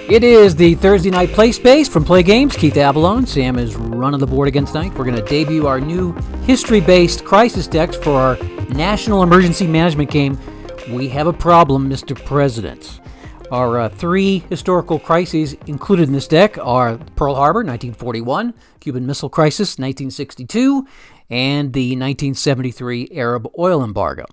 It is the Thursday night play space from Play Games. Keith Avalone. Sam is running the board again tonight. We're going to debut our new history-based crisis decks for our National Emergency Management game. We have a problem, Mr. President. Our three historical crises included in this deck are Pearl Harbor, 1941, Cuban Missile Crisis, 1962, and the 1973 Arab oil embargo.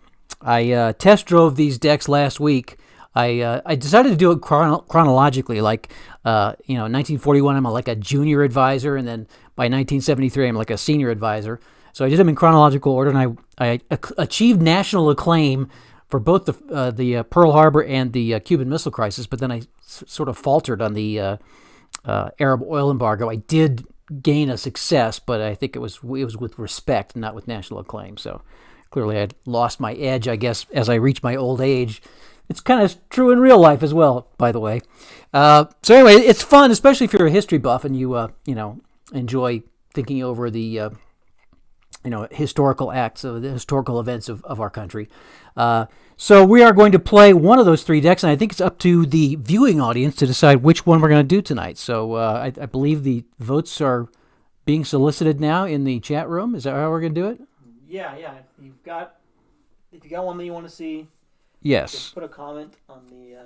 I test drove these decks last week. I decided to do it chronologically, like, 1941, I'm like a junior advisor, and then by 1973, I'm like a senior advisor. So I did them in chronological order, and I achieved national acclaim for both the Pearl Harbor and the Cuban Missile Crisis, but then I sort of faltered on the Arab oil embargo. I did gain a success, but I think it was with respect, not with national acclaim. So clearly I lost my edge, I guess, as I reached my old age. It's kind of true in real life as well, by the way. So anyway, it's fun, especially if you're a history buff and you enjoy thinking over the historical acts of the historical events of our country. So we are going to play one of those three decks, and I think it's up to the viewing audience to decide which one we're going to do tonight. So I believe the votes are being solicited now in the chat room. Is that how we're going to do it? Yeah. If you got one that you want to see. Yes. Just put a comment on the.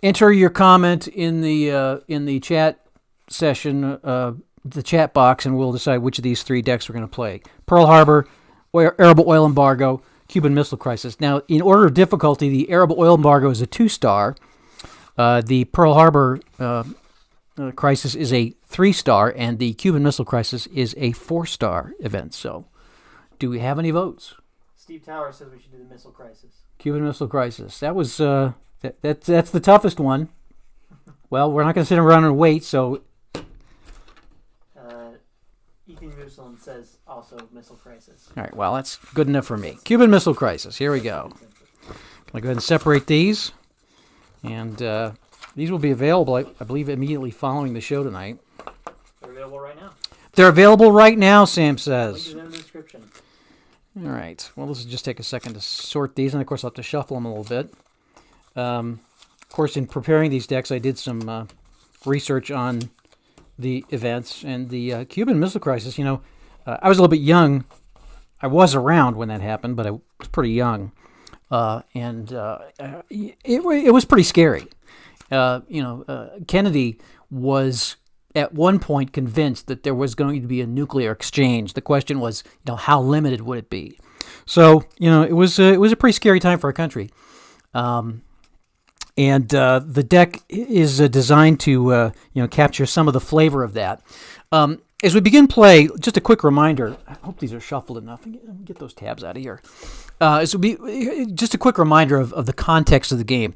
Enter your comment in the chat session, the chat box, and we'll decide which of these three decks we're going to play. Pearl Harbor, Arab oil embargo, Cuban Missile Crisis. Now, in order of difficulty, the Arab oil embargo is a 2-star. The Pearl Harbor crisis is a 3-star, and the Cuban Missile Crisis is a 4-star event. So, do we have any votes? Steve Tower says we should do the Missile Crisis. Cuban Missile Crisis. That was that's the toughest one. Well, we're not going to sit around and wait. So, Ethan Jerusalem says also Missile Crisis. All right. Well, that's good enough for me. Cuban Missile Crisis. Here we go. Can I go ahead and separate these? And these will be available, I believe, immediately following the show tonight. They're available right now. They're available right now, Sam says. Link is in the description. All right. Well, this will just take a second to sort these, and of course I'll have to shuffle them a little bit. Of course, in preparing these decks, I did some research on the events and the Cuban Missile Crisis. I was a little bit young. I was around when that happened, but I was pretty young, and it was pretty scary. Kennedy was at one point convinced that there was going to be a nuclear exchange. The question was, how limited would it be? So, it was a pretty scary time for our country. And the deck is designed to, capture some of the flavor of that. As we begin play, just a quick reminder. I hope these are shuffled enough. Get those tabs out of here. Just a quick reminder of the context of the game.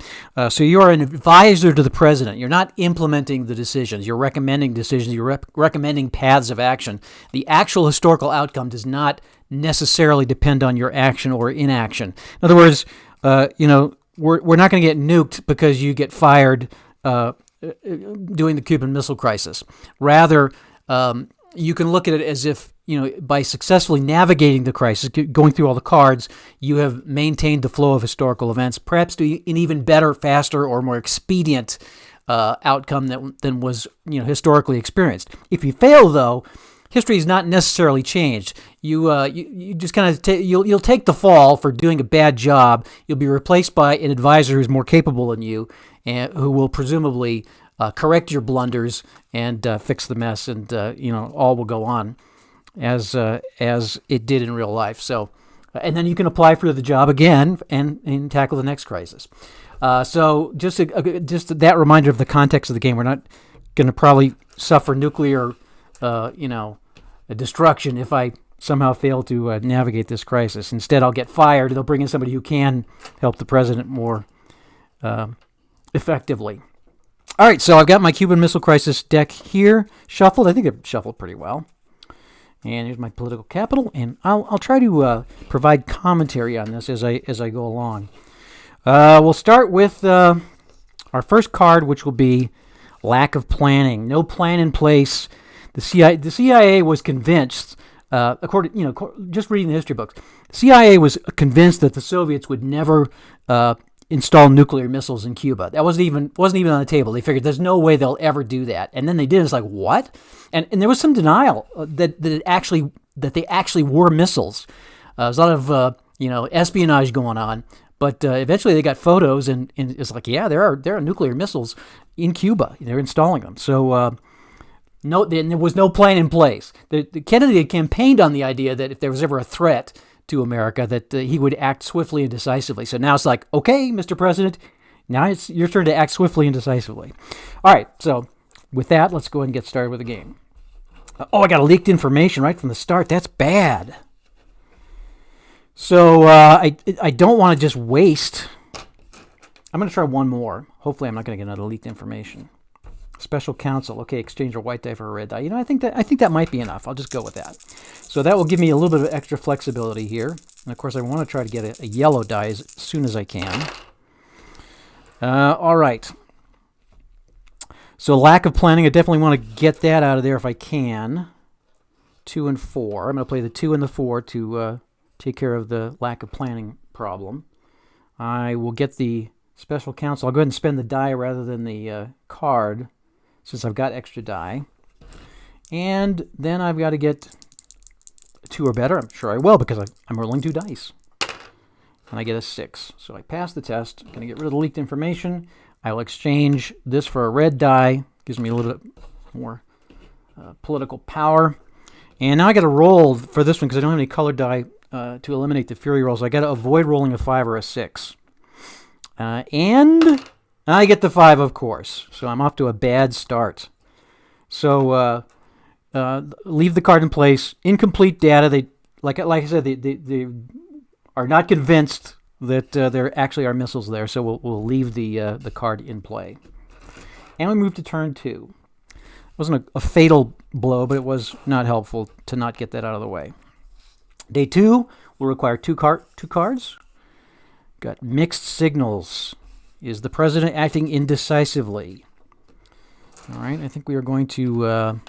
So you are an advisor to the president. You're not implementing the decisions. You're recommending decisions. You're recommending paths of action. The actual historical outcome does not necessarily depend on your action or inaction. In other words, we're not going to get nuked because you get fired doing the Cuban Missile Crisis. Rather, you can look at it as if, by successfully navigating the crisis, going through all the cards, you have maintained the flow of historical events, perhaps to an even better, faster, or more expedient outcome than was historically experienced. If you fail, though, history is not necessarily changed. You just kind of you'll take the fall for doing a bad job. You'll be replaced by an advisor who's more capable than you, and who will presumably correct your blunders and fix the mess, and all will go on as it did in real life. So, and then you can apply for the job again and tackle the next crisis. So just that reminder of the context of the game. We're not going to probably suffer nuclear destruction if I somehow fail to navigate this crisis. Instead, I'll get fired. They'll bring in somebody who can help the president more effectively. All right, so I've got my Cuban Missile Crisis deck here shuffled. I think they're shuffled pretty well. And here's my political capital, and I'll try to provide commentary on this as I go along. We'll start with our first card, which will be lack of planning. No plan in place. The CIA was convinced, just reading the history books, the CIA was convinced that the Soviets would never install nuclear missiles in Cuba. That wasn't even on the table. They figured there's no way they'll ever do that, and then they did. It's like, what? And there was some denial that they actually were missiles. There's a lot of espionage going on, but eventually they got photos, and it's like, yeah, there are nuclear missiles in Cuba. They're installing them. So there was no plan in place. Kennedy had campaigned on the idea that if there was ever a threat to America, that he would act swiftly and decisively. So now it's like, okay, Mr. President, now it's your turn to act swiftly and decisively. All right, so with that, let's go ahead and get started with the game. I got leaked information right from the start. That's bad. So I don't want to just waste. I'm going to try one more. Hopefully I'm not going to get another leaked information. Special counsel. Okay, exchange a white die for a red die. I think that might be enough. I'll just go with that. So that will give me a little bit of extra flexibility here. And of course, I want to try to get a yellow die as soon as I can. All right. So lack of planning. I definitely want to get that out of there if I can. 2 and 4. I'm going to play the 2 and the 4 to take care of the lack of planning problem. I will get the special counsel. I'll go ahead and spend the die rather than the card, since I've got extra die. And then I've got to get 2 or better. I'm sure I will, because I'm rolling 2 dice. And I get a 6. So I pass the test. I'm going to get rid of the leaked information. I will exchange this for a red die. Gives me a little bit more political power. And now I got to roll for this one, because I don't have any colored die to eliminate the fury rolls. I got to avoid rolling a 5 or a 6. And I get the 5, of course. So I'm off to a bad start. So leave the card in place. Incomplete data. They like I said, they are not convinced that there actually are missiles there. So we'll leave the card in play. And we move to turn 2. It wasn't a fatal blow, but it was not helpful to not get that out of the way. Day 2 will require two cards. Got mixed signals. Is the president acting indecisively? All right, I think we are going to,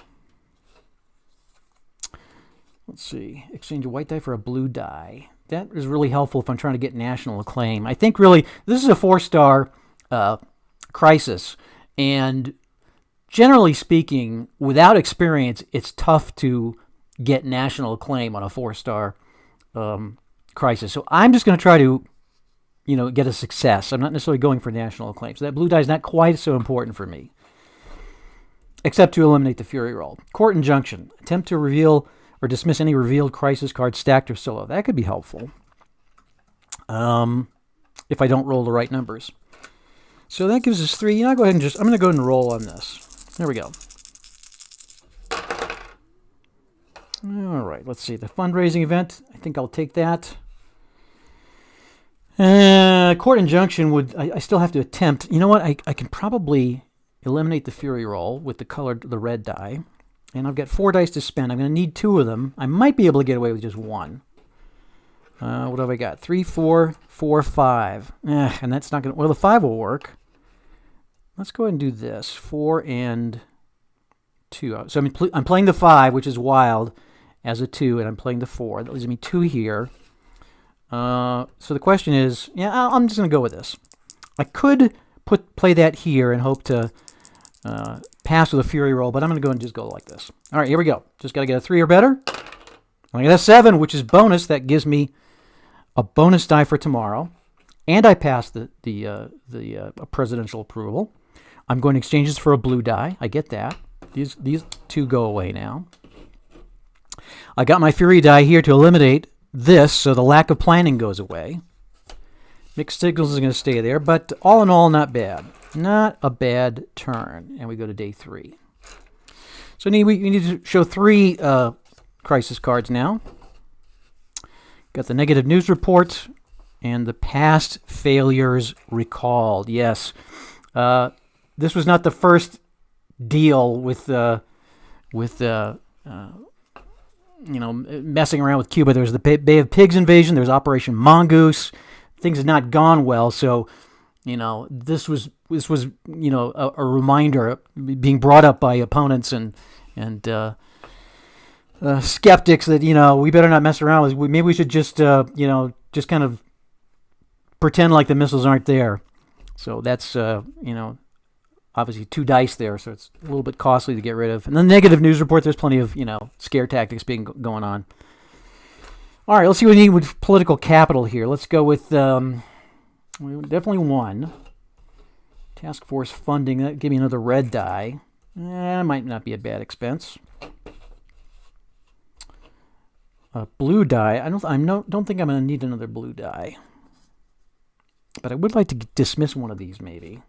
let's see, exchange a white die for a blue die. That is really helpful if I'm trying to get national acclaim. I think really this is a 4-star crisis, and generally speaking, without experience, it's tough to get national acclaim on a 4-star crisis. So I'm just going to try to get a success. I'm not necessarily going for national acclaim. So that blue die is not quite so important for me, except to eliminate the fury roll. Court injunction. Attempt to reveal or dismiss any revealed crisis card, stacked or solo. That could be helpful if I don't roll the right numbers. So that gives us 3. Go ahead and I'm going to go ahead and roll on this. There we go. All right, let's see. The fundraising event, I think I'll take that. Court injunction I still have to attempt. You know what? I can probably eliminate the fury roll with the red die. And I've got 4 dice to spend. I'm going to need 2 of them. I might be able to get away with just 1. What have I got? 3, 4, 4, 5. And that's not going to... Well, the 5 will work. Let's go ahead and do this. 4 and 2. So I'm playing the 5, which is wild, as a 2, and I'm playing the 4. That leaves me 2 here. So the question is, I'm just going to go with this. I could play that here and hope to pass with a fury roll, but I'm going to go and just go like this. All right, here we go. Just got to get a 3 or better. I get a 7, which is bonus. That gives me a bonus die for tomorrow, and I pass the presidential approval. I'm going to exchange this for a blue die. I get that. These 2 go away now. I got my fury die here to eliminate this, so the lack of planning goes away. Mixed signals is going to stay there, but all in all, not bad. Not a bad turn. And we go to day 3. So we need to show 3 crisis cards now. Got the negative news report and the past failures recalled. Yes. This was not the first deal with messing around with Cuba. There was the Bay of Pigs invasion. There was Operation Mongoose. Things had not gone well. So, this was a reminder being brought up by opponents and skeptics that we better not mess around with. Maybe we should just kind of pretend like the missiles aren't there. So that's, obviously 2 dice there, so it's a little bit costly to get rid of. And the negative news report, there's plenty of, scare tactics going on. All right, let's see what we need with political capital here. Let's go with definitely 1. Task force funding, that give me another red die. Might not be a bad expense. Blue die. I don't think I'm going to need another blue die. But I would like to dismiss one of these, maybe.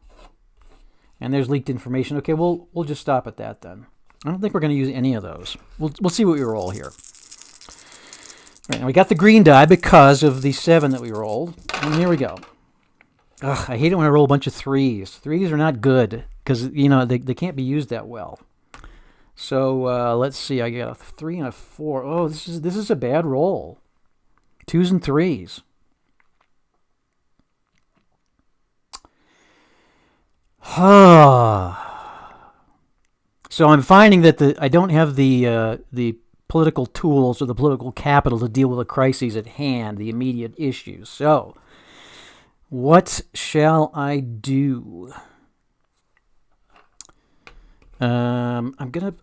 And there's leaked information. Okay, we'll just stop at that then. I don't think we're going to use any of those. We'll see what we roll here. All right, now we got the green die because of the 7 that we rolled. And here we go. Ugh, I hate it when I roll a bunch of 3s. 3s are not good because, they can't be used that well. So let's see. I got a 3 and a 4. Oh, this is a bad roll. 2s and 3s. So I'm finding that I don't have the political tools or the political capital to deal with the crises at hand, the immediate issues. So what shall I do? I'm gonna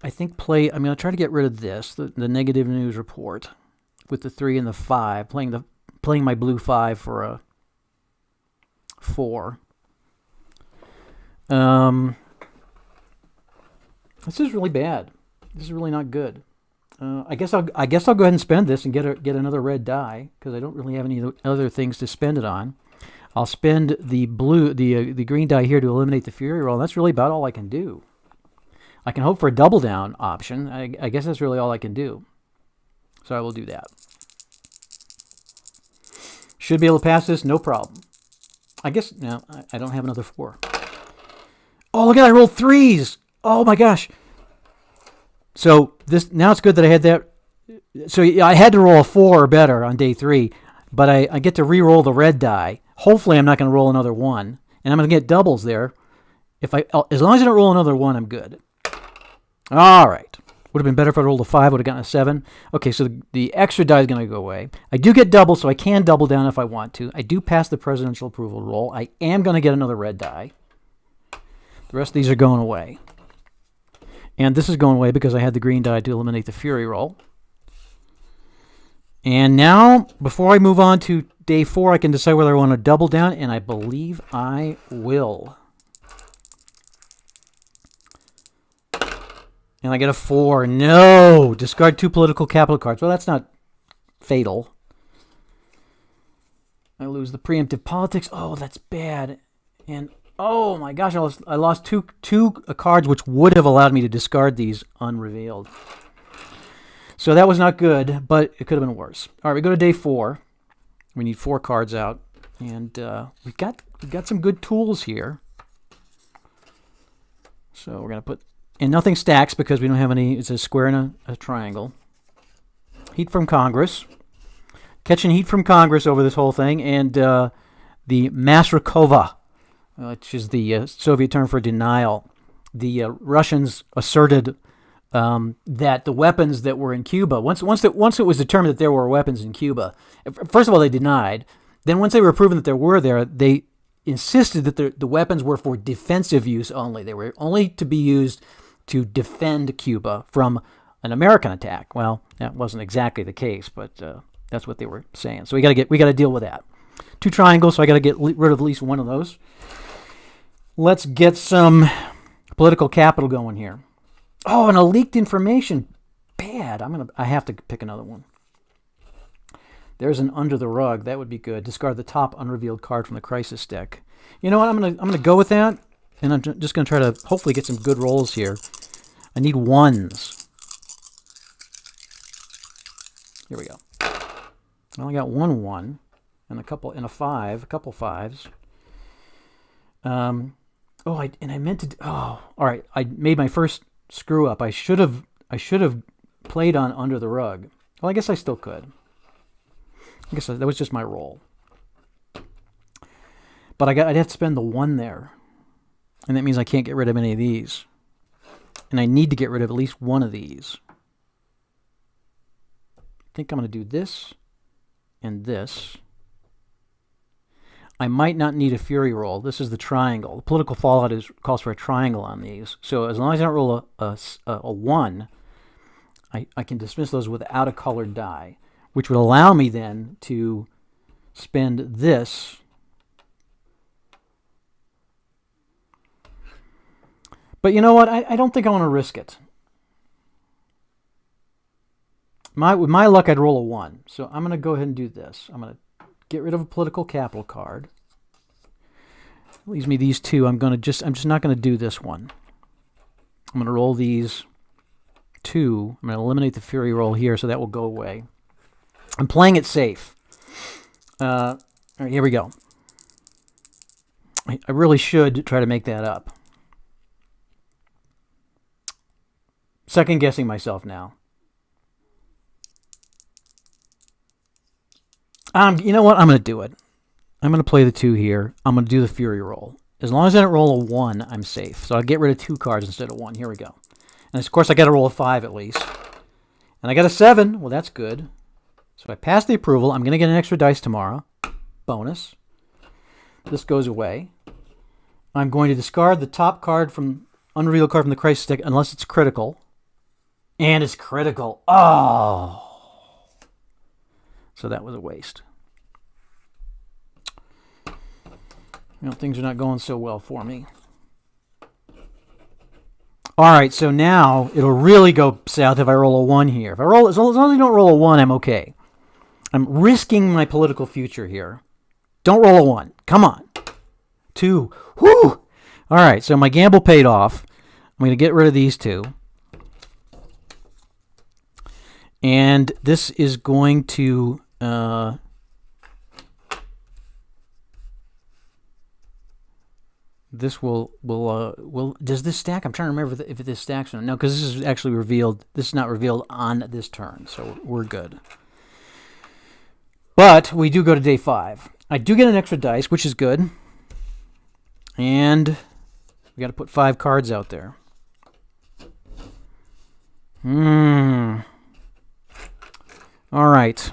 try to get rid of this, the negative news report, with the 3 and the 5, playing my blue 5 for a 4. This is really bad. This is really not good. I guess I'll go ahead and spend this and get another red die because I don't really have any other things to spend it on. I'll spend the green die here to eliminate the fury roll. And that's really about all I can do. I can hope for a double down option. I guess that's really all I can do. So I will do that. Should be able to pass this, no problem. I guess no, I don't have another 4. Oh, look at that, I rolled 3s. Oh my gosh. So now it's good that I had that. So I had to roll a 4 or better on day 3, but I get to re-roll the red die. Hopefully I'm not going to roll another 1, and I'm going to get doubles there. As long as I don't roll another 1, I'm good. All right. Would have been better if I rolled a 5, would have gotten a 7. Okay, so the extra die is going to go away. I do get double, so I can double down if I want to. I do pass the presidential approval roll. I am going to get another red die. The rest of these are going away. And this is going away because I had the green die to eliminate the fury roll. And now, before I move on to day 4, I can decide whether I want to double down, and I believe I will. And I get a 4. No! Discard 2 political capital cards. Well, that's not fatal. I lose the preemptive politics. Oh, that's bad. And oh my gosh, I lost two cards which would have allowed me to discard these unrevealed. So that was not good, but it could have been worse. All right, we go to day 4. We need 4 cards out, and we've got some good tools here. So we're gonna put, and nothing stacks because we don't have any. It's a square and a triangle. Heat from Congress, catching heat from Congress over this whole thing, and the Masrikova, which is the Soviet term for denial. The Russians asserted that the weapons that were in Cuba, once it was determined that there were weapons in Cuba, first of all, they denied. Then once they were proven that there were there, they insisted that the weapons were for defensive use only. They were only to be used to defend Cuba from an American attack. Well, that wasn't exactly the case, but that's what they were saying. So we got to deal with that. 2 triangles, so I got to get rid of at least one of those. Let's get some political capital going here. Oh, and a leaked information. Bad. I have to pick another one. There's an under the rug. That would be good. Discard the top unrevealed card from the crisis deck. You know what? I'm gonna go with that, and I'm just gonna try to hopefully get some good rolls here. I need 1s. Here we go. I only got 1 and a couple and a 5, a couple 5s. I meant to. Oh, all right. I made my first screw up. I should have played on under the rug. Well, I guess I still could. I guess that was just my roll. But I'd have to spend the 1 there, and that means I can't get rid of any of these. And I need to get rid of at least one of these. I think I'm going to do this and this. I might not need a fury roll. This is the triangle. The political fallout calls for a triangle on these. So as long as I don't roll a 1, I can dismiss those without a colored die, which would allow me then to spend this. But you know what? I don't think I want to risk it. With my luck, I'd roll a 1. So I'm going to go ahead and do this. I'm going to get rid of a political capital card. Leaves me these two. I'm just not going to do this one. I'm going to roll these 2. I'm going to eliminate the fury roll here, so that will go away. I'm playing it safe. All right, here we go. I really should try to make that up. Second guessing myself now. You know what? I'm going to do it. I'm going to play the 2 here. I'm going to do the fury roll. As long as I don't roll a 1, I'm safe. So I'll get rid of 2 cards instead of 1. Here we go. And of course, I got to roll a 5 at least. And I got a 7. Well, that's good. So if I pass the approval, I'm going to get an extra dice tomorrow. Bonus. This goes away. I'm going to discard the top card from unrevealed card from the crisis deck unless it's critical. And it's critical. Oh. So that was a waste. You know, things are not going so well for me. All right, so now it'll really go south if I roll a 1 here. If I roll, as long as I don't roll a 1, I'm okay. I'm risking my political future here. Don't roll a 1. Come on. 2. Whoo! All right, so my gamble paid off. I'm going to get rid of these 2. And this is going to... this will does this stack? I'm trying to remember if this stacks or not. No, because this is actually revealed. This is not revealed on this turn, so we're good. But we do go to day 5. I do get an extra dice, which is good. And we got to put 5 cards out there. All right.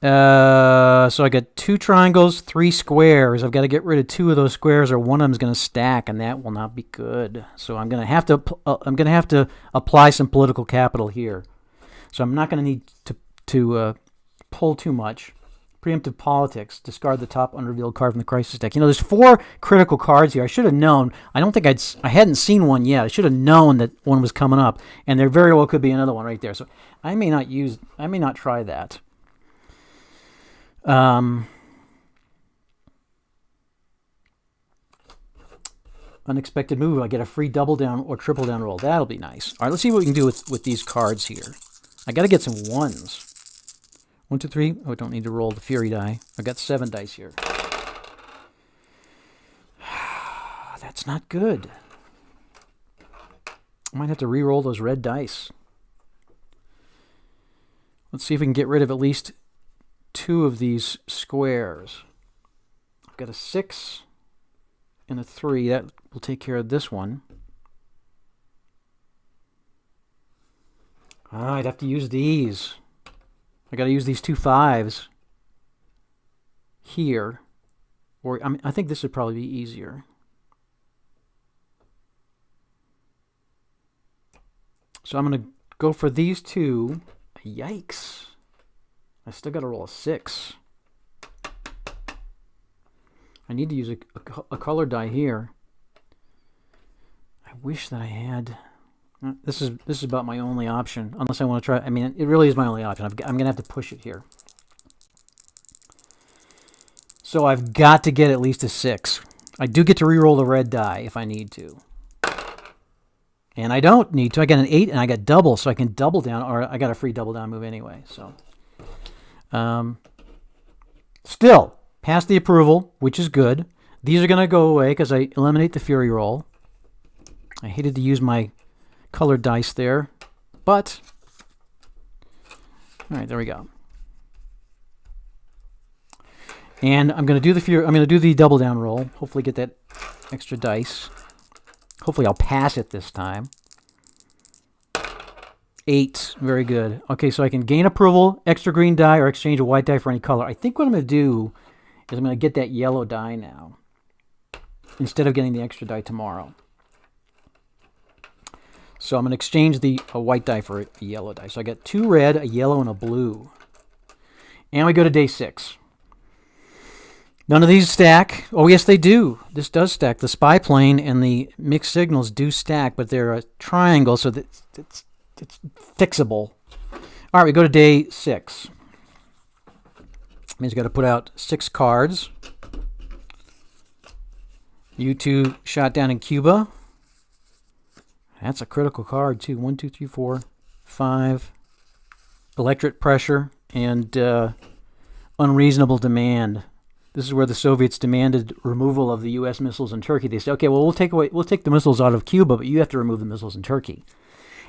So I got 2 triangles, 3 squares. I've got to get rid of 2 of those squares, or one of them's going to stack, and that will not be good. So I'm going to have to apply some political capital here. So I'm not going to need to pull too much. Preemptive politics. Discard the top unrevealed card from the crisis deck. You know, there's 4 critical cards here. I should have known. I don't think I hadn't seen one yet. I should have known that one was coming up, and there very well could be another one right there. So I may not try that. Unexpected move. I get a free double down or triple down roll. That'll be nice. All right, let's see what we can do with these cards here. I got to get some 1s. 1, 2, 3. Oh, I don't need to roll the fury die. I got 7 dice here. That's not good. I might have to re-roll those red dice. Let's see if we can get rid of at least 2 of these squares. I've got a 6 and a 3. That will take care of this one. I'd have to use these. I got to use these 2 5s here. Or I think this would probably be easier. So I'm going to go for these 2. Yikes. I still got to roll a 6. I need to use a color die here. I wish that I had... This is about my only option, unless I want to try... I mean, it really is my only option. I'm going to have to push it here. So I've got to get at least a 6. I do get to re-roll the red die if I need to. And I don't need to. I got an 8 and I got double, so I can double down, or I got a free double down move anyway. So, still, pass the approval, which is good. These are going to go away because I eliminate the fury roll. I hated to use my colored dice there, but all right, there we go. And I'm going to do the double down roll. Hopefully, get that extra dice. Hopefully, I'll pass it this time. 8, very good. Okay, so I can gain approval, extra green die, or exchange a white die for any color. I think what I'm going to do is I'm going to get that yellow die now instead of getting the extra die tomorrow. So I'm going to exchange the white die for a yellow die. So I got 2 red, a yellow, and a blue. And we go to day 6. None of these stack. Oh, yes, they do. This does stack. The spy plane and the mixed signals do stack, but they're a triangle, so that it's fixable. All right, we go to day 6. Means you got to put out 6 cards. U2 shot down in Cuba. That's a critical card, too. 1, 2, 3, 4, 5. Electric pressure and unreasonable demand. This is where the Soviets demanded removal of the U.S. missiles in Turkey. They said, okay, well, we'll take the missiles out of Cuba, but you have to remove the missiles in Turkey.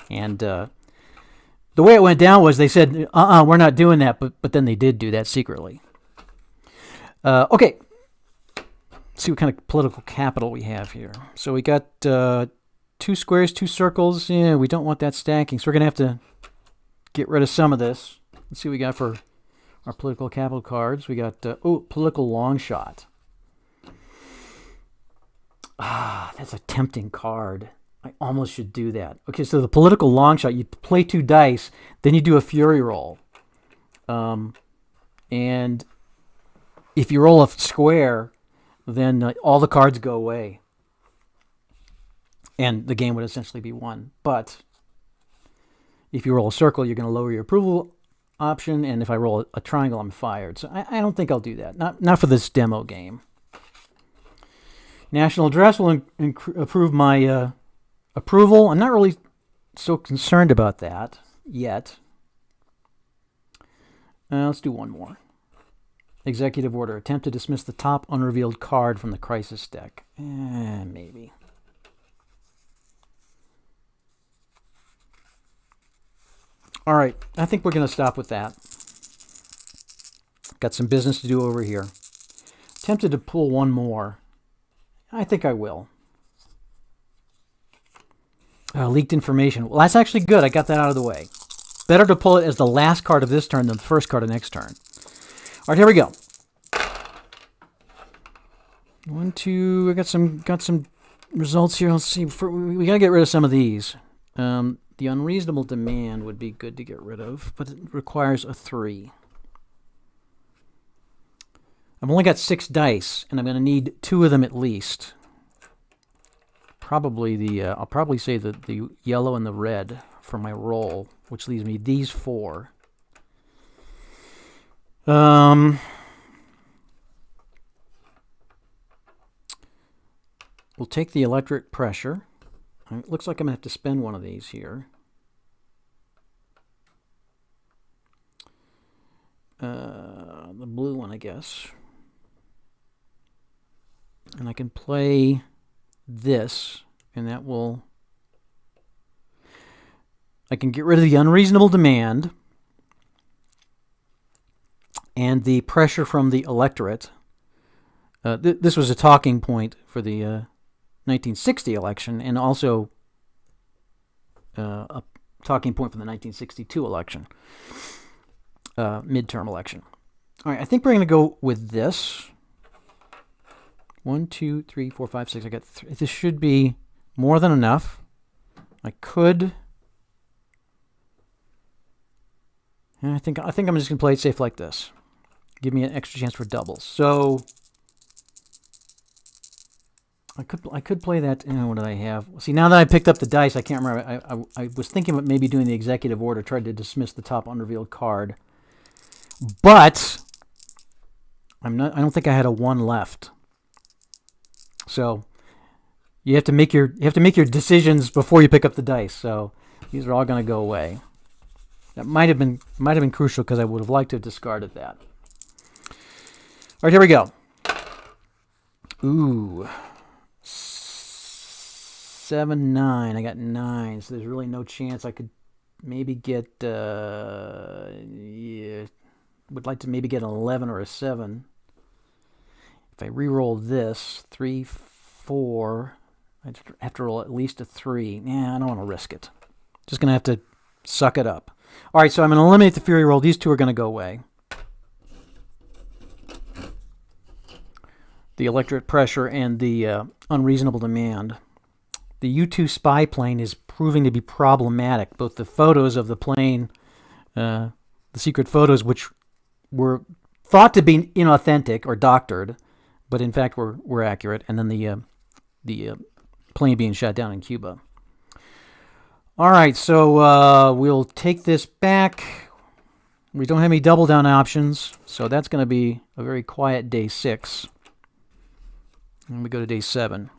And the way it went down was they said, we're not doing that, but then they did do that secretly. Okay. Let's see what kind of political capital we have here. So we got 2 squares, 2 circles. Yeah, we don't want that stacking, so we're going to have to get rid of some of this. Let's see what we got for our political capital cards. We got, political long shot. That's a tempting card. I almost should do that. Okay, so the political long shot, you play 2 dice, then you do a fury roll. And if you roll a square, then all the cards go away. And the game would essentially be won. But if you roll a circle, you're going to lower your approval option, and if I roll a triangle, I'm fired. So I don't think I'll do that. Not for this demo game. National address will approve my approval. I'm not really so concerned about that yet. Let's do one more. Executive order. Attempt to dismiss the top unrevealed card from the crisis deck. Maybe. All right, I think we're going to stop with that. Got some business to do over here. Tempted to pull one more. I think I will. Leaked information. Well, that's actually good. I got that out of the way. Better to pull it as the last card of this turn than the first card of next turn. All right, here we go. 1, 2. I got some results here. Let's see. We got to get rid of some of these. The unreasonable demand would be good to get rid of, but it requires a 3. I've only got 6 dice, and I'm going to need 2 of them at least. Probably I'll probably say the yellow and the red for my roll, which leaves me these 4. We'll take the electric pressure. It looks like I'm going to have to spend one of these here. The blue one, I guess. And I can play this, and that will... I can get rid of the unreasonable demand and the pressure from the electorate. This was a talking point for the 1960 election, and also a talking point for the 1962 election, midterm election. All right, I think we're going to go with this. 1, 2, 3, 4, 5, 6. I got 3. This should be more than enough. I could. And I think I'm just going to play it safe like this. Give me an extra chance for doubles. So I could play that. What did I have? See, now that I picked up the dice, I can't remember. I was thinking about maybe doing the executive order, tried to dismiss the top unrevealed card, but I don't think I had a 1 left. So you have to make your decisions before you pick up the dice. So these are all going to go away. That might have been crucial because I would have liked to have discarded that. All right, here we go. Ooh. 7, 9. I got 9, so there's really no chance I could maybe get. Would like to maybe get an 11 or a 7. If I re-roll this, 3, 4, I'd have to roll at least a 3. Yeah, I don't want to risk it. Just gonna have to suck it up. All right, so I'm gonna eliminate the fury roll. These 2 are gonna go away. the electric pressure and the unreasonable demand. The U-2 spy plane is proving to be problematic. Both the photos of the plane, the secret photos, which were thought to be inauthentic or doctored, but in fact were accurate, and then the plane being shot down in Cuba. All right, so we'll take this back. We don't have any double down options, so that's going to be a very quiet day 6. And we go to day 7.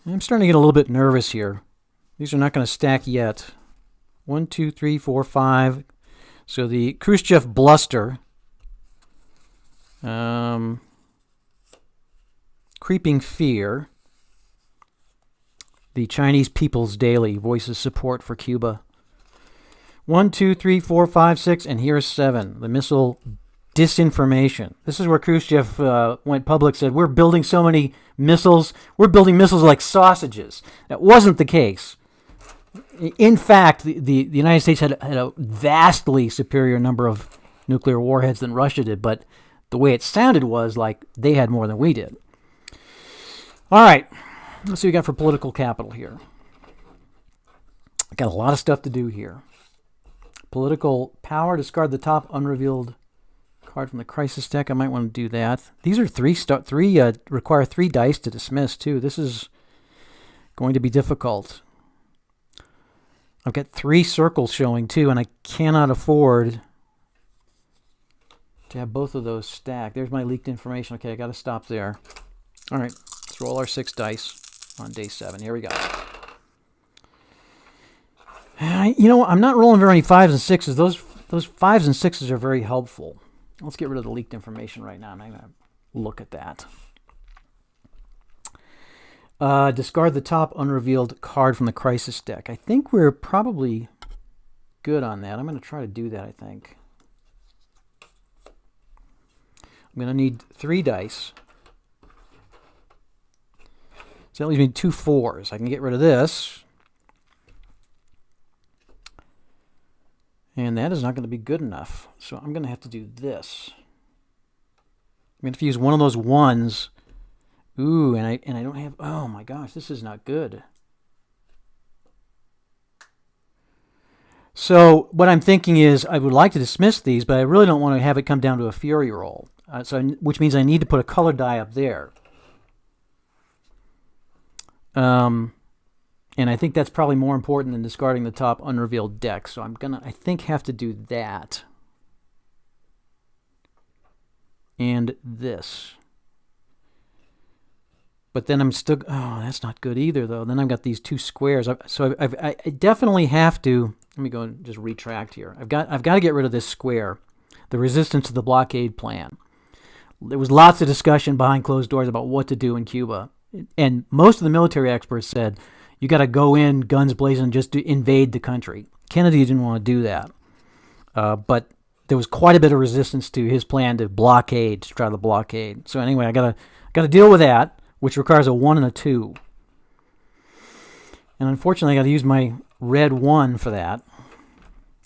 I'm starting to get a little bit nervous here. These are not going to stack yet. 1, 2, 3, 4, 5. So the Khrushchev bluster, creeping fear, the Chinese People's Daily voices support for Cuba. 1, 2, 3, 4, 5, 6, and here's 7. The missile disinformation. This is where Khrushchev went public, said, we're building so many missiles, we're building missiles like sausages. That wasn't the case. In fact, the United States had a vastly superior number of nuclear warheads than Russia did, but the way it sounded was like they had more than we did. All right, let's see what we got for political capital here. Got a lot of stuff to do here. Political power, discard the top unrevealed card from the crisis deck. I might want to do that. These are require 3 dice to dismiss too. This is going to be difficult. I've got 3 circles showing too, and I cannot afford to have both of those stacked. There's my leaked information. Okay, I got to stop there. All right, let's roll our 6 dice on day 7. Here we go. I'm not rolling very many 5s and 6s. Those 5s and 6s are very helpful. Let's get rid of the leaked information right now, and I'm going to look at that. Discard the top unrevealed card from the crisis deck. I think we're probably good on that. I'm going to try to do that, I think. I'm going to need 3 dice. So that leaves me 2 4s. I can get rid of this. And that is not going to be good enough. So I'm going to have to do this. I'm going to have to use one of those 1s. Ooh, and I don't have... Oh my gosh, this is not good. So what I'm thinking is I would like to dismiss these, but I really don't want to have it come down to a fury roll. Which means I need to put a colored die up there. And I think that's probably more important than discarding the top unrevealed deck. So I'm going to, I think, have to do that. And this. But then I'm still... Oh, that's not good either, though. Then I've got these 2 squares. So I definitely have to... Let me go and just retract here. I've got to get rid of this square. The resistance to the blockade plan. There was lots of discussion behind closed doors about what to do in Cuba. And most of the military experts said, you got to go in, guns blazing, and just invade the country. Kennedy didn't want to do that. But there was quite a bit of resistance to his plan to try the blockade. So anyway, I got to deal with that, which requires a 1 and a 2. And unfortunately, I got to use my red 1 for that.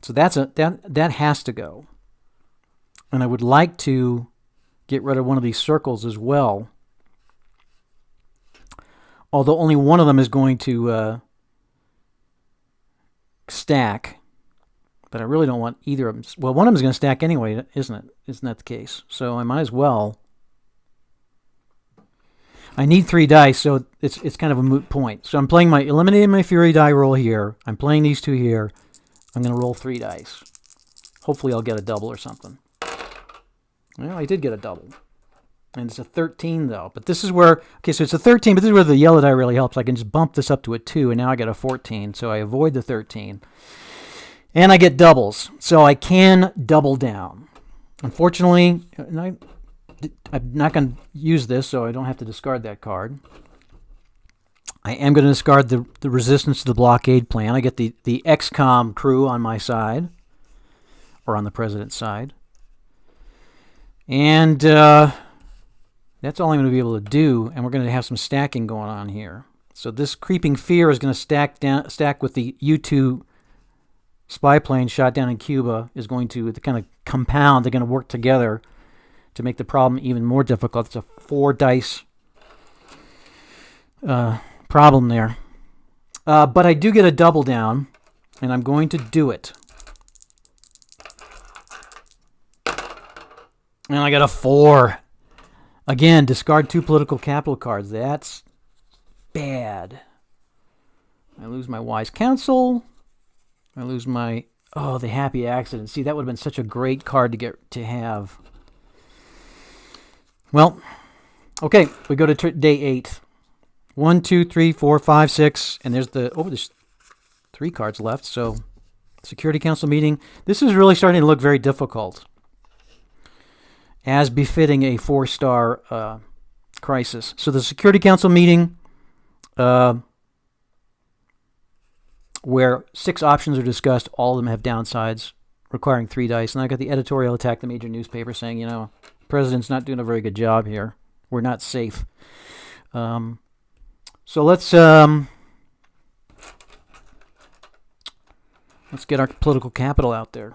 So that has to go. And I would like to get rid of one of these circles as well. Although only one of them is going to stack. But I really don't want either of them. Well, one of them is going to stack anyway, isn't it? Isn't that the case? So I might as well. I need 3 dice, so it's kind of a moot point. So I'm eliminating my Fury die roll here. I'm playing these 2 here. I'm going to roll 3 dice. Hopefully I'll get a double or something. Well, I did get a double. And it's a 13, though. But this is where... Okay, so it's a 13, but this is where the yellow die really helps. I can just bump this up to a 2, and now I get a 14. So I avoid the 13. And I get doubles. So I can double down. Unfortunately, I'm not going to use this, so I don't have to discard that card. I am going to discard the resistance to the blockade plan. I get the XCOM crew on my side, or on the president's side. And that's all I'm going to be able to do, and we're going to have some stacking going on here. So this creeping fear is going to stack with the U-2 spy plane shot down in Cuba, is going to kind of compound. They're going to work together to make the problem even more difficult. It's a 4 dice problem there. But I do get a double down, and I'm going to do it. And I got a 4. Again, discard 2 political capital cards. That's bad. I lose my wise counsel. I lose my... Oh, the happy accident. See, that would have been such a great card to have. Well, okay, we go to day 8. 1, 2, 3, 4, 5, 6, and there's there's 3 cards left. So, Security Council meeting. This is really starting to look very difficult, as befitting a 4-star crisis. So the Security Council meeting, where 6 options are discussed, all of them have downsides, requiring 3 dice. And I got the editorial attack, the major newspaper, saying, the president's not doing a very good job here. We're not safe. So let's get our political capital out there.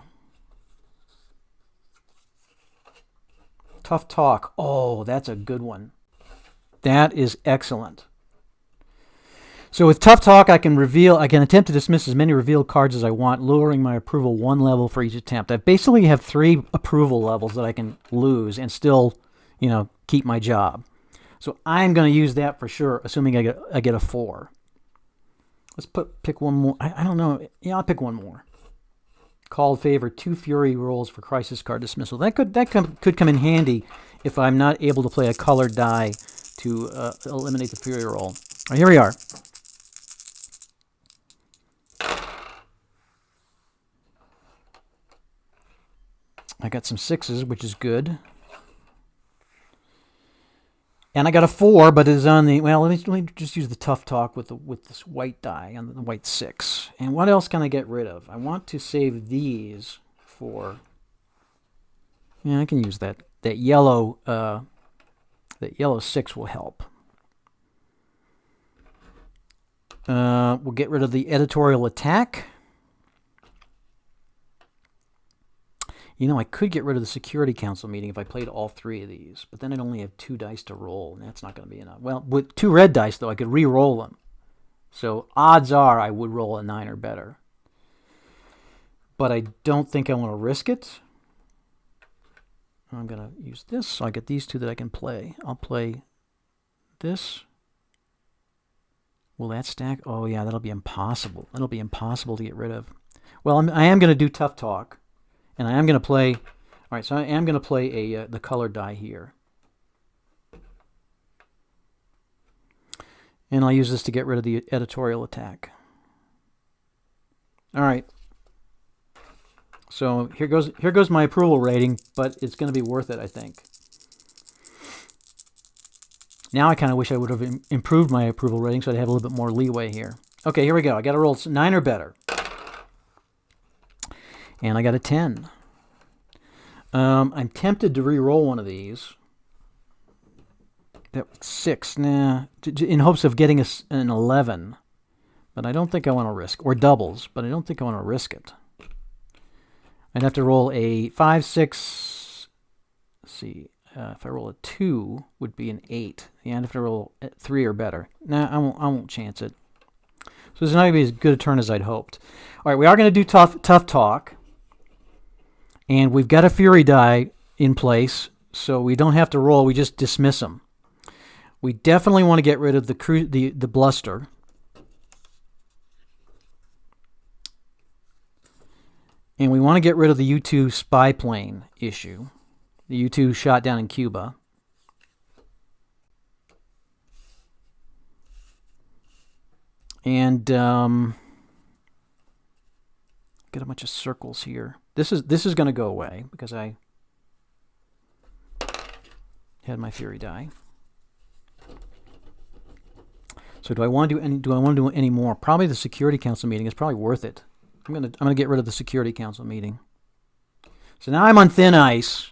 Tough talk. Oh, that's a good one. That is excellent. So with tough talk, I can attempt to dismiss as many revealed cards as I want, lowering my approval 1 level for each attempt. I basically have 3 approval levels that I can lose and still, keep my job. So I'm going to use that for sure, assuming I get a 4. Let's pick one more. I don't know. Yeah, I'll pick one more. Called favor 2 fury rolls for crisis card dismissal. That could come in handy if I'm not able to play a colored die to eliminate the fury roll. All right, here we are. I got some 6s, which is good. And I got a 4, but it is on the... Well, let me just use the tough talk with this white die on the white 6. And what else can I get rid of? I want to save these for... Yeah, I can use that. That yellow 6 will help. We'll get rid of the editorial attack. I could get rid of the Security Council meeting if I played all 3 of these, but then I'd only have 2 dice to roll, and that's not going to be enough. Well, with 2 red dice, though, I could re-roll them. So odds are I would roll a 9 or better. But I don't think I want to risk it. I'm going to use this, so I get these 2 that I can play. I'll play this. Will that stack? Oh, yeah, that'll be impossible. That'll be impossible to get rid of. Well, I am going to do tough talk. And I am going to play, all right, so I am going to play the colored die here. And I'll use this to get rid of the editorial attack. All right. So here goes my approval rating, but it's going to be worth it, I think. Now I kind of wish I would have improved my approval rating so I'd have a little bit more leeway here. Okay, here we go. I got to roll 9 or better. And I got a 10. I'm tempted to re-roll one of these. That 6, nah, in hopes of getting an 11. But I don't think I want to risk, or doubles, but I don't think I want to risk it. I'd have to roll a 5, 6, let's see, if I roll a 2, would be an 8. Yeah, I'd have to roll 3 or better. Nah, I won't chance it. So it's not going to be as good a turn as I'd hoped. All right, we are going to do tough talk. And we've got a fury die in place, so we don't have to roll. We just dismiss them. We definitely want to get rid of the bluster. And we want to get rid of the U-2 spy plane issue. The U-2 shot down in Cuba. And get a bunch of circles here. This is going to go away because I had my fury die. So do I want to do any more? Probably the Security Council meeting is probably worth it. I'm gonna get rid of the Security Council meeting. So now I'm on thin ice.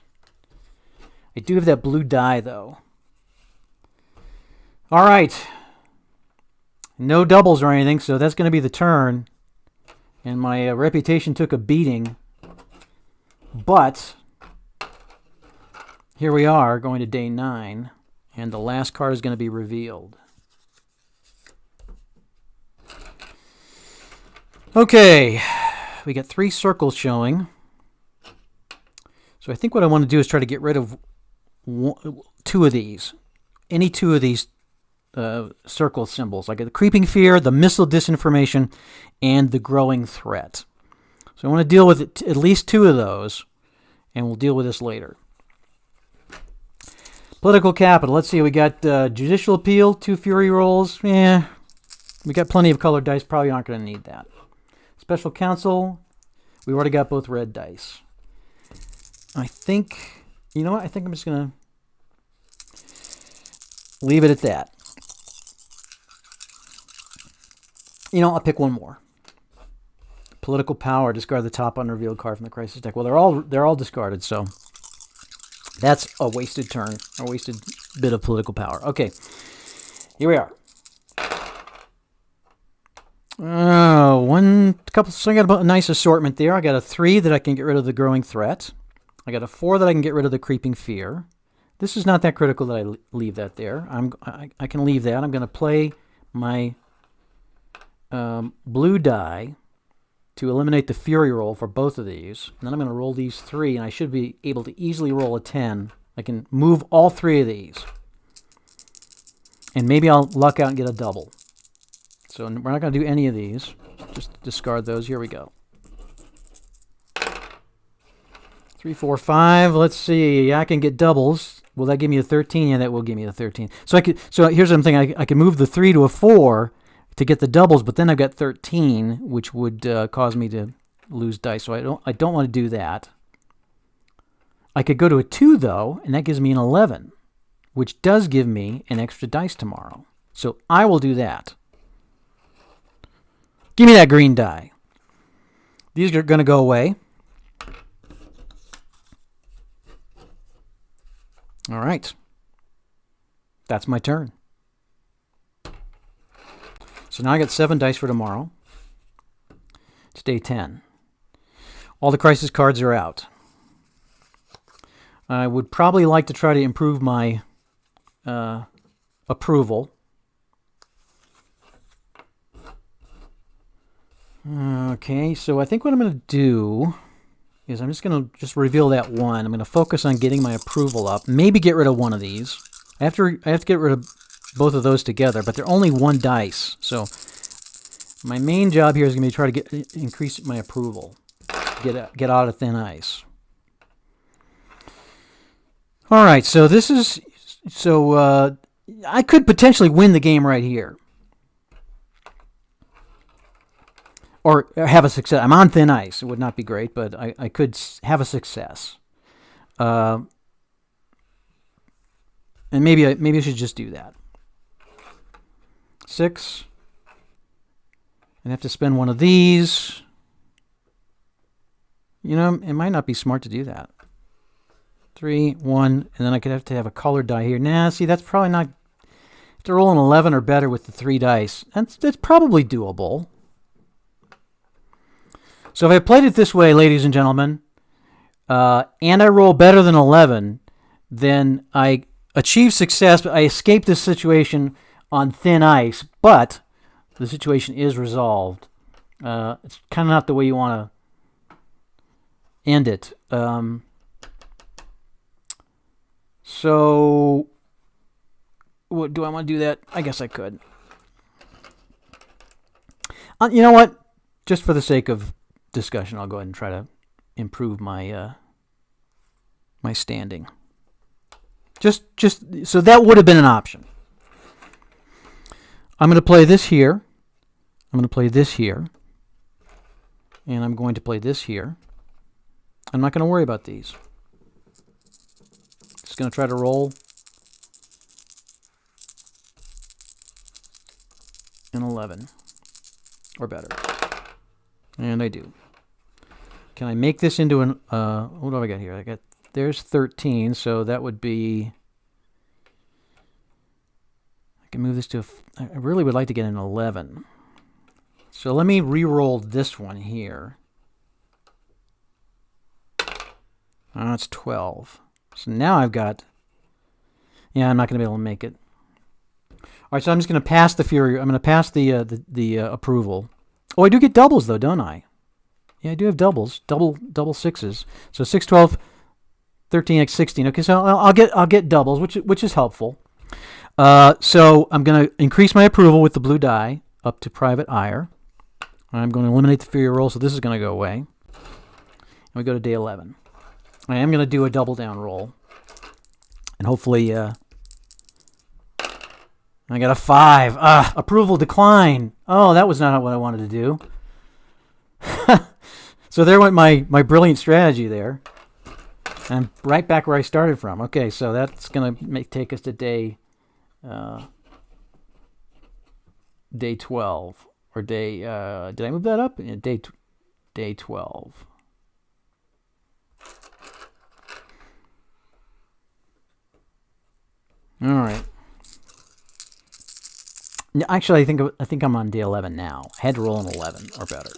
I do have that blue die though. All right. No doubles or anything, so that's going to be the turn. And my reputation took a beating. But here we are going to day 9, and the last card is going to be revealed. Okay, we got 3 circles showing. So I think what I want to do is try to get rid of 2 of these. Any 2 of these circle symbols, like the creeping fear, the missile disinformation, and the growing threat. So I want to deal with at least 2 of those, and we'll deal with this later. Political capital. Let's see. We got judicial appeal, 2 fury rolls. Yeah, we got plenty of colored dice. Probably aren't going to need that. Special counsel. We already got both red dice. I think, you know what? I think I'm just going to leave it at that. You know, I'll pick one more. Political power. Discard the top unrevealed card from the crisis deck. Well, they're all discarded, so that's a wasted turn, a wasted bit of political power. Okay, here we are. So I got a nice assortment there. I got a 3 that I can get rid of the growing threat. I got a 4 that I can get rid of the creeping fear. This is not that critical that I leave that there. I can leave that. I'm going to play my blue die to eliminate the fury roll for both of these. And then I'm going to roll these 3, and I should be able to easily roll a 10. I can move all 3 of these. And maybe I'll luck out and get a double. So we're not going to do any of these. Just discard those. Here we go. 3, 4, 5. Let's see. I can get doubles. Will that give me a 13? Yeah, that will give me a 13. So here's what I'm thinking. I can move the 3 to a 4 to get the doubles, but then I've got 13, which would cause me to lose dice. So I don't want to do that. I could go to a 2 though, and that gives me an 11, which does give me an extra dice tomorrow. So I will do that. Give me that green die. These are going to go away. All right. That's my turn. So now I got 7 dice for tomorrow. It's day 10. All the crisis cards are out. I would probably like to try to improve my approval. Okay, so I think what I'm going to do is I'm just going to reveal that 1. I'm going to focus on getting my approval up. Maybe get rid of one of these. I have to get rid of both of those together, but they're only 1 dice. So my main job here is going to be try to increase my approval. Get out of thin ice. All right, so I could potentially win the game right here. Or have a success. I'm on thin ice. It would not be great, but I could have a success. And maybe I should just do that. 6. And have to spend one of these. You know, it might not be smart to do that. 3, 1, and then I could have to have a colored die here. Nah, see, that's probably not. Have to roll an 11 or better with the 3 dice. That's probably doable. So if I played it this way, ladies and gentlemen, and I roll better than 11, then I achieve success, but I escape this situation on thin ice, but the situation is resolved. It's kind of not the way you want to end it. So, what, do I want to do that? I guess I could. You know what? Just for the sake of discussion, I'll go ahead and try to improve my my standing. Just so that would have been an option. I'm going to play this here. I'm going to play this here. And I'm going to play this here. I'm not going to worry about these. Just going to try to roll an 11 or better. And I do. Can I make this into an, what do I got here? There's 13, so that would be, I can move this to, I really would like to get an 11. So let me re-roll this one here. It's 12. So now I've got... Yeah, I'm not going to be able to make it. All right, so I'm just going to pass the Fury. I'm going to pass the approval. Oh, I do get doubles, though, don't I? Yeah, I do have doubles. Double sixes. So 6, 12, 13, x 16. Okay, so I'll get doubles, which is helpful. So I'm going to increase my approval with the blue die up to private ire. I'm going to eliminate the Fury roll, so this is going to go away. And we go to day 11. I am going to do a double down roll. And hopefully... I got a 5. Approval decline. Oh, that was not what I wanted to do. So there went my brilliant strategy there. And right back where I started from. Okay, so that's going to take us to day 12. Or day... did I move that up? Yeah, day 12. All right. Actually, I think I'm on day 11 now. I had to roll an 11 or better.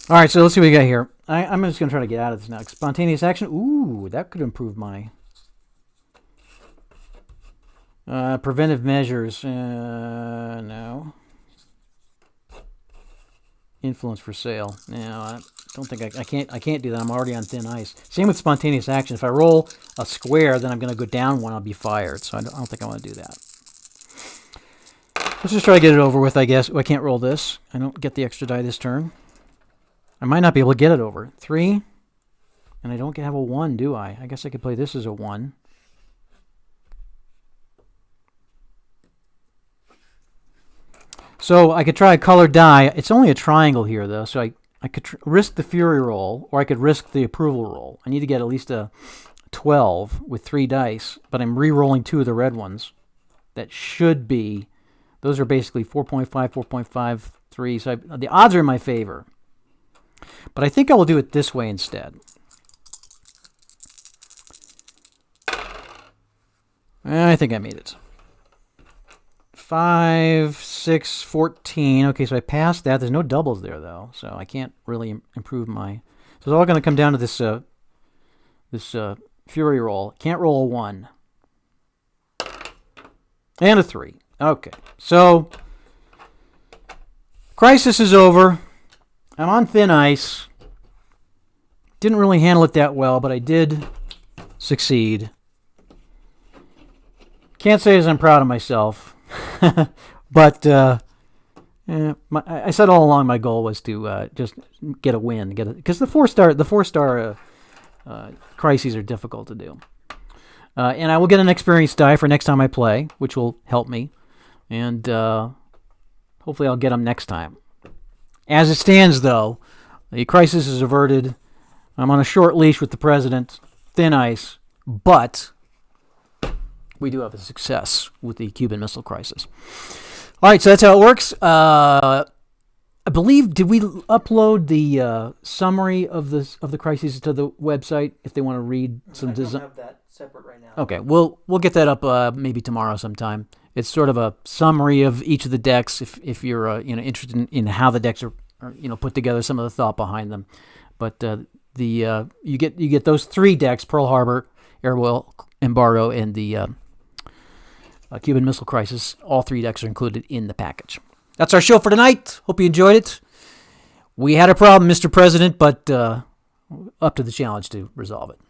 All right, so let's see what we got here. I'm just going to try to get out of this now. Spontaneous action. Ooh, that could improve my... preventive measures. No. Influence for sale. No, I don't think I can't do that. I'm already on thin ice. Same with spontaneous action. If I roll a square, then I'm going to go down one. I'll be fired. So I don't think I want to do that. Let's just try to get it over with, I guess. Oh, I can't roll this. I don't get the extra die this turn. I might not be able to get it over. 3. And I don't have a 1, do I? I guess I could play this as a 1. So I could try a colored die. It's only a triangle here, though, so I could risk the Fury roll, or I could risk the approval roll. I need to get at least a 12 with 3 dice, but I'm re-rolling 2 of the red ones. That should be... Those are basically 4.5, 4.5, 3. So the odds are in my favor. But I think I will do it this way instead. I think I made it. 5, 6, 14. Okay, so I passed that. There's no doubles there, though. So I can't really improve my... So it's all going to come down to this Fury roll. Can't roll a 1. And a 3. Okay, so crisis is over. I'm on thin ice. Didn't really handle it that well, but I did succeed. Can't say as I'm proud of myself, but I said all along my goal was to just get a win, because the four star crises are difficult to do. And I will get an experience die for next time I play, which will help me. And hopefully I'll get them next time. As it stands, though, the crisis is averted. I'm on a short leash with the president, thin ice, but we do have a success with the Cuban Missile Crisis. All right, so that's how it works. I believe, did we upload the summary of the crises to the website if they want to read some design? I don't have that separate right now. Okay, we'll get that up maybe tomorrow sometime. It's sort of a summary of each of the decks if you're interested in how the decks are put together, some of the thought behind them. But you get those 3 decks: Pearl Harbor, Airwheel Embargo, and the Cuban Missile Crisis. All 3 decks are included in the package. That's our show for tonight. Hope you enjoyed it. We had a problem, Mr. President, but up to the challenge to resolve it.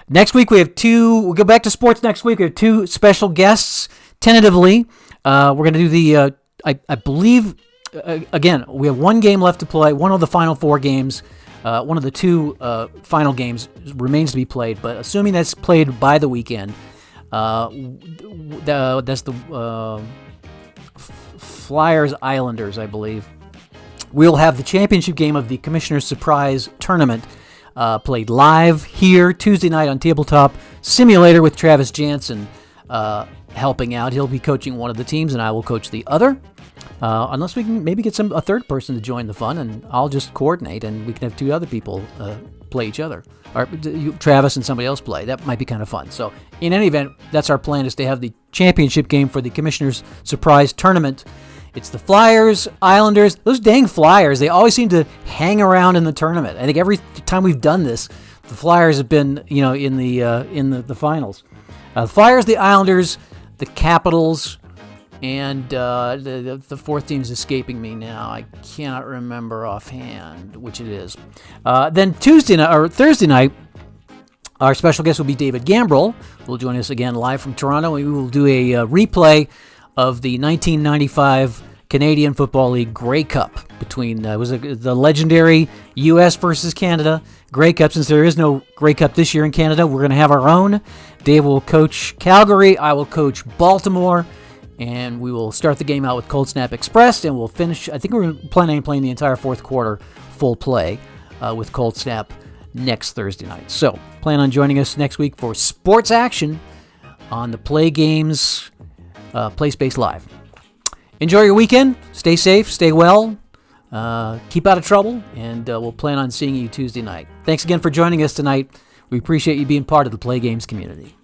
Next week we have 2. We'll go back to sports next week. We have 2 special guests. Tentatively, we're going to do the, I believe, again, we have 1 game left to play, one of the final 4 games. One of the 2 final games remains to be played, but assuming that's played by the weekend, that's the Flyers Islanders, I believe. We'll have the championship game of the Commissioner's Surprise Tournament played live here Tuesday night on Tabletop Simulator with Travis Jansen helping out. He'll be coaching one of the teams, and I will coach the other. Unless we can maybe get a third person to join the fun, and I'll just coordinate, and we can have 2 other people play each other. Or Travis and somebody else play. That might be kind of fun. So, in any event, that's our plan, is to have the championship game for the Commissioner's Surprise Tournament. It's the Flyers, Islanders. Those dang Flyers, they always seem to hang around in the tournament. I think every time we've done this, the Flyers have been, in the finals. The Flyers, the Islanders, the Capitals, and the fourth team's escaping me now. I cannot remember offhand which it is. Then Thursday night, our special guest will be David Gambrell, who will join us again live from Toronto. We will do a replay of the 1995 Canadian Football League Grey Cup between the legendary U.S. versus Canada Grey Cup. Since there is no Grey Cup this year in Canada, we're going to have our own. Dave will coach Calgary. I will coach Baltimore. And we will start the game out with Cold Snap Express, and we'll finish. I think we're planning on playing the entire fourth quarter full play with Cold Snap next Thursday night. So plan on joining us next week for sports action on the Play Games Play Space Live. Enjoy your weekend. Stay safe. Stay well. Keep out of trouble. And we'll plan on seeing you Tuesday night. Thanks again for joining us tonight. We appreciate you being part of the Play Games community.